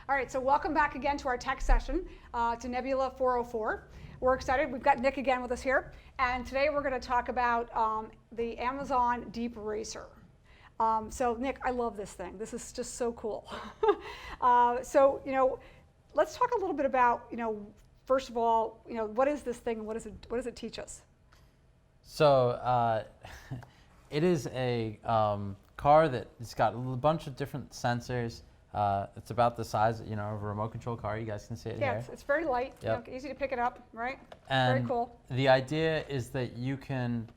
All right, so welcome back again to our tech session, to Nebula 404. We're excited. We've got Nick again with us here. And today we're going to talk about the Amazon Deep Racer. So Nick, I love this thing. This is just so cool. So, let's talk a little bit about, first of all, what is this thing and what does it teach us? So it is a car that's got a bunch of different sensors. It's about the size, of a remote control car. You guys can see it here. Yeah, it's very light, Yep. Easy to pick it up, right? And very cool. The idea is that you can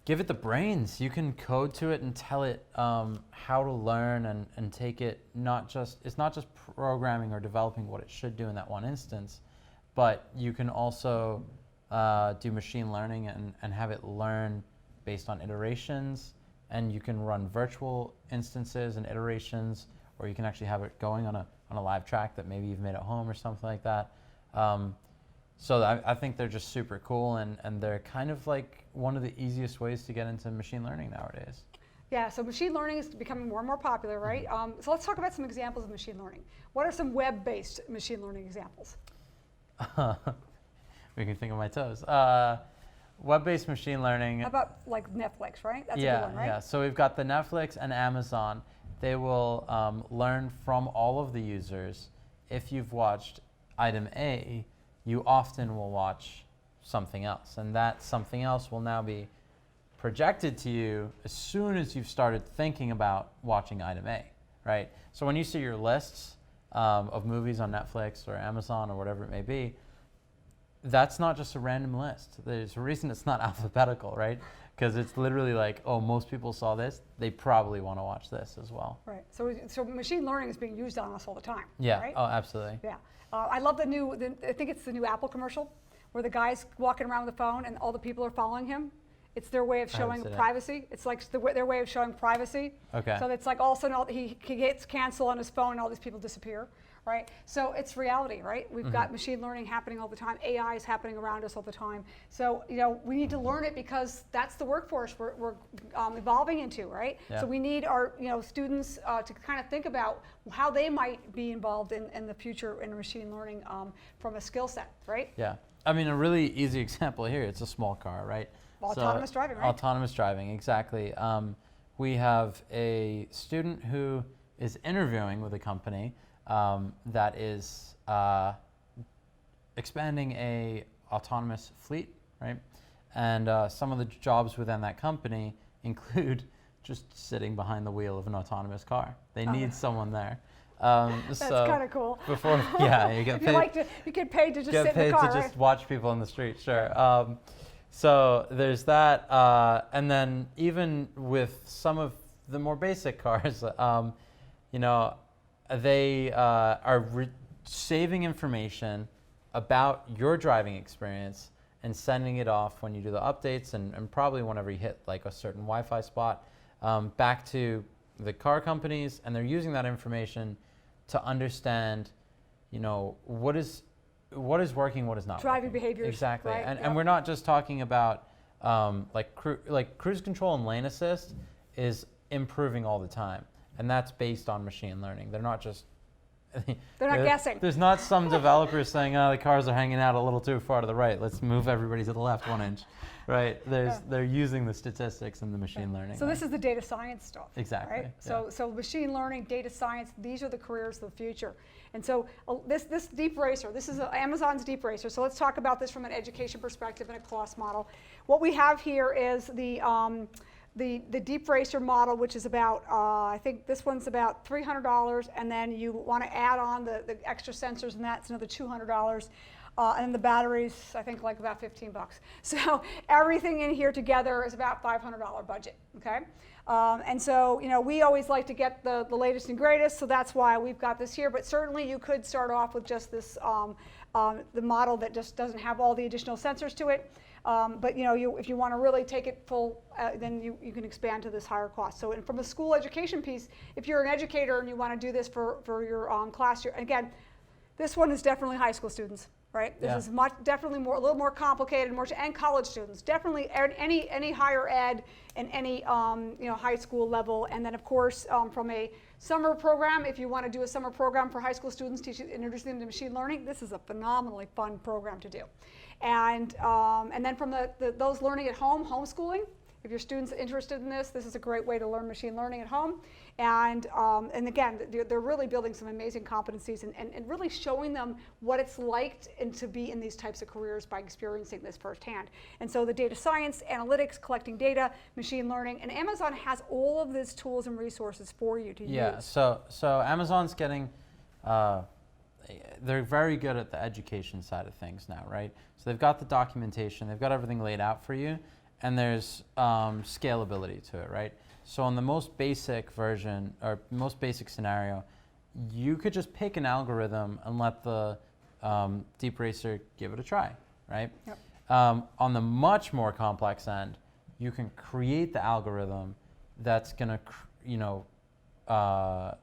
give it the brains. You can code to it and tell it how to learn and take it, it's not just programming or developing what it should do in that one instance, but you can also do machine learning and have it learn based on iterations, and you can run virtual instances and iterations, or you can actually have it going on a live track that maybe you've made at home or something like that. So I think they're just super cool, and they're kind of like one of the easiest ways to get into machine learning nowadays. Yeah, so machine learning is becoming more and more popular, right? So let's talk about some examples of machine learning. What are some web-based machine learning examples? Making me think of my toes. Web-based machine learning. How about like Netflix, right? That's a yeah, good one, right? Yeah. So we've got the Netflix and Amazon. They will learn from all of the users. If you've watched item A, you often will watch something else, and that something else will now be projected to you as soon as you've started thinking about watching item A, right? So when you see your lists of movies on Netflix or Amazon or whatever it may be, that's not just a random list. There's a reason it's not alphabetical, right? Because it's literally like, oh, most people saw this. They probably want to watch this as well. Right. So machine learning is being used on us all the time. Yeah. Right? Oh, absolutely. Yeah. I love I think it's the new Apple commercial where the guy's walking around with the phone and all the people are following him. It's their way of showing privacy. It's like their way of showing privacy. Okay. So it's like all of a sudden he hits cancel on his phone and all these people disappear. Right? So it's reality, right? We've got machine learning happening all the time. AI is happening around us all the time. So, we need to learn it because that's the workforce we're evolving into, right? Yeah. So we need our, students to kind of think about how they might be involved in the future in machine learning from a skill set, right? Yeah. I mean, a really easy example here, it's a small car, right? Autonomous driving, right? Autonomous driving, exactly. We have a student who is interviewing with a company that is expanding a autonomous fleet, right? And some of the jobs within that company include just sitting behind the wheel of an autonomous car. They need someone there. That's kind of cool. Before, yeah, you get paid. You get paid to just sit in the car, Get paid to just watch people on the street, sure. So there's that, and then even with some of the more basic cars, they are saving information about your driving experience and sending it off when you do the updates and probably whenever you hit like a certain Wi-Fi spot back to the car companies, and they're using that information to understand, what is working, what is not driving working. behaviors. Exactly, right? and we're not just talking about like cruise control and lane assist is improving all the time. And that's based on machine learning. They're not just... They're not guessing. There's not some developers saying, oh, the cars are hanging out a little too far to the right. Let's move everybody to the left 1 inch, right? They're using the statistics and the machine learning. So this is the data science stuff. Exactly. Right? Yeah. So machine learning, data science, these are the careers of the future. And so this Deep Racer, this is Amazon's Deep Racer. So let's talk about this from an education perspective and a cost model. What we have here is the Deep Racer model, which is about, I think this one's about $300, and then you want to add on the extra sensors, and that's another $200. And the batteries, I think like about 15 bucks. So everything in here together is about $500 budget, okay? And so, we always like to get the latest and greatest, so that's why we've got this here, but certainly you could start off with just this, the model that just doesn't have all the additional sensors to it. But if you want to really take it full, then you can expand to this higher cost. So from a school education piece, if you're an educator and you want to do this for your class, again, This one is definitely high school students, right? This Yeah. is definitely a little more complicated, and college students. Definitely any higher ed and any high school level, and then of course from a summer program, if you want to do a summer program for high school students, introducing them to machine learning, this is a phenomenally fun program to do. And then from those learning at home, homeschooling. If your students are interested in this is a great way to learn machine learning at home. And again, they're really building some amazing competencies and really showing them what it's like to be in these types of careers by experiencing this firsthand. And so the data science, analytics, collecting data, machine learning, and Amazon has all of these tools and resources for you to use. Yeah, so Amazon's getting, they're very good at the education side of things now, right? So they've got the documentation, they've got everything laid out for you, and there's scalability to it, right? So on the most basic version, or most basic scenario, you could just pick an algorithm and let the Deep Racer give it a try, right? Yep. On the much more complex end, you can create the algorithm that's going to,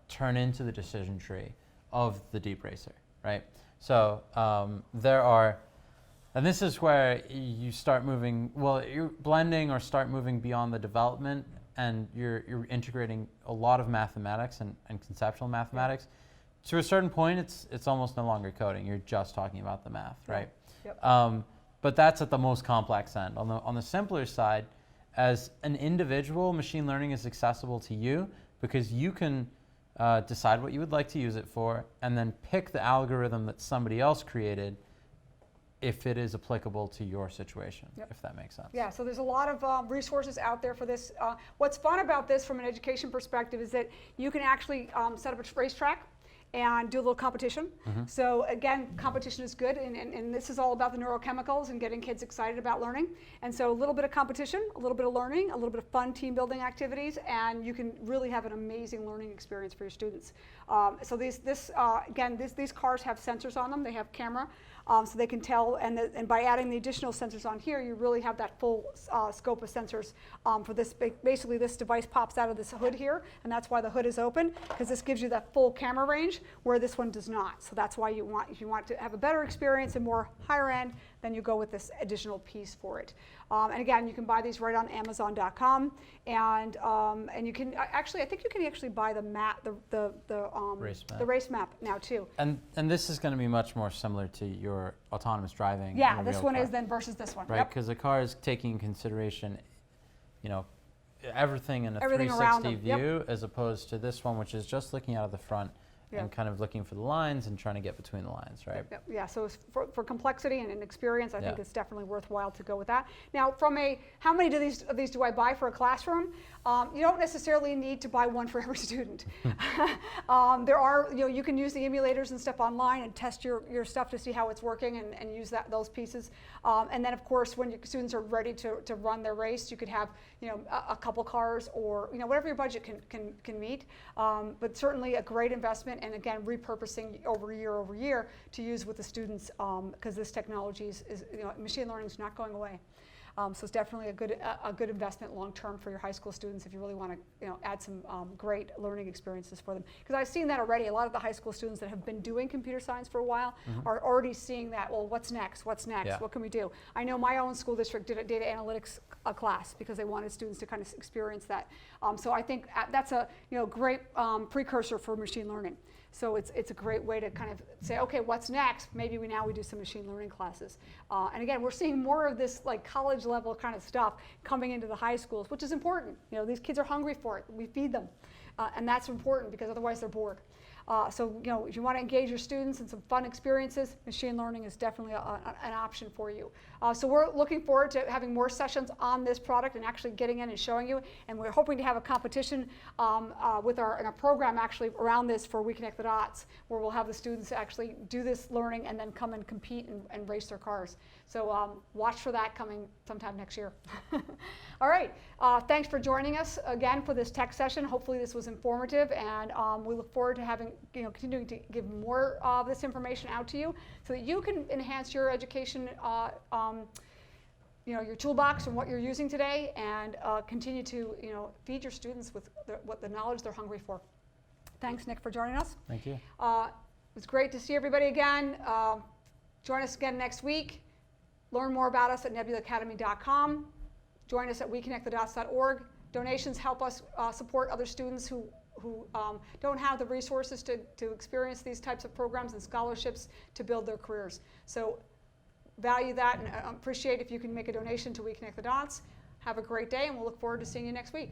turn into the decision tree of the Deep Racer, right? So there are, and this is where you start moving, you're blending or start moving beyond the development, and you're integrating a lot of mathematics and conceptual mathematics. To a certain point, it's almost no longer coding. You're just talking about the math, right? Yep. But that's at the most complex end. On the simpler side, as an individual, machine learning is accessible to you because you can decide what you would like to use it for, and then pick the algorithm that somebody else created if it is applicable to your situation, Yep. if that makes sense. Yeah, so there's a lot of resources out there for this. What's fun about this from an education perspective is that you can actually set up a racetrack and do a little competition. Mm-hmm. So again, competition is good, and this is all about the neurochemicals and getting kids excited about learning. And so a little bit of competition, a little bit of learning, a little bit of fun team building activities, and you can really have an amazing learning experience for your students. So these cars have sensors on them. They have camera, so they can tell, and by adding the additional sensors on here, you really have that full scope of sensors for this. Basically, this device pops out of this hood here, and that's why the hood is open, because this gives you that full camera range, where this one does not. So that's why if you want to have a better experience and more higher end, then you go with this additional piece for it. And again, you can buy these right on Amazon.com, and you can actually, I think you can actually buy the map, the race map now too. And this is going to be much more similar to your autonomous driving. Yeah, in a this real one car, is then versus this one. right? Yep. Because the car is taking in consideration, everything in a Everything around 360 them, view, as opposed to this one, which is just looking out of the front Yeah. and kind of looking for the lines and trying to get between the lines, right? Yep, yeah, so it's for complexity and experience, I think Yeah. it's definitely worthwhile to go with that. Now, how many of these do I buy for a classroom? You don't necessarily need to buy one for every student. There are, you can use the emulators and stuff online and test your stuff to see how it's working and use those pieces. And then, of course, when your students are ready to run their race, you could have, a couple cars or, whatever your budget can meet. But certainly a great investment, and again, repurposing over year to use with the students, because this technology is machine learning is not going away. So it's definitely a good investment long term for your high school students if you really want to add some great learning experiences for them. Because I've seen that already. A lot of the high school students that have been doing computer science for a while are already seeing that. Well, what's next? What's next? Yeah. What can we do? I know my own school district did a data analytics class because they wanted students to kind of experience that. So I think that's a great precursor for machine learning. So it's a great way to kind of say, okay, what's next? Maybe we do some machine learning classes. And again, we're seeing more of this like college level kind of stuff coming into the high schools, which is important. These kids are hungry for it. We feed them. And that's important because otherwise they're bored. So if you want to engage your students in some fun experiences, machine learning is definitely an option for you. So we're looking forward to having more sessions on this product and actually getting in and showing you. And we're hoping to have a competition in our program actually around this for We Connect the Dots, where we'll have the students actually do this learning and then come and compete and race their cars. So watch for that coming sometime next year. All right, thanks for joining us again for this tech session. Hopefully this was informative, and we look forward to having continuing to give more of this information out to you so that you can enhance your education, your toolbox and what you're using today, and continue to feed your students with the knowledge they're hungry for. Thanks, Nick, for joining us. Thank you. was great to see everybody again. Join us again next week. Learn more about us at nebulaacademy.com. Join us at weconnectthedots.org. Donations help us support other students who don't have the resources to experience these types of programs and scholarships to build their careers. So value that and appreciate if you can make a donation to We Connect the Dots. Have a great day, and we'll look forward to seeing you next week.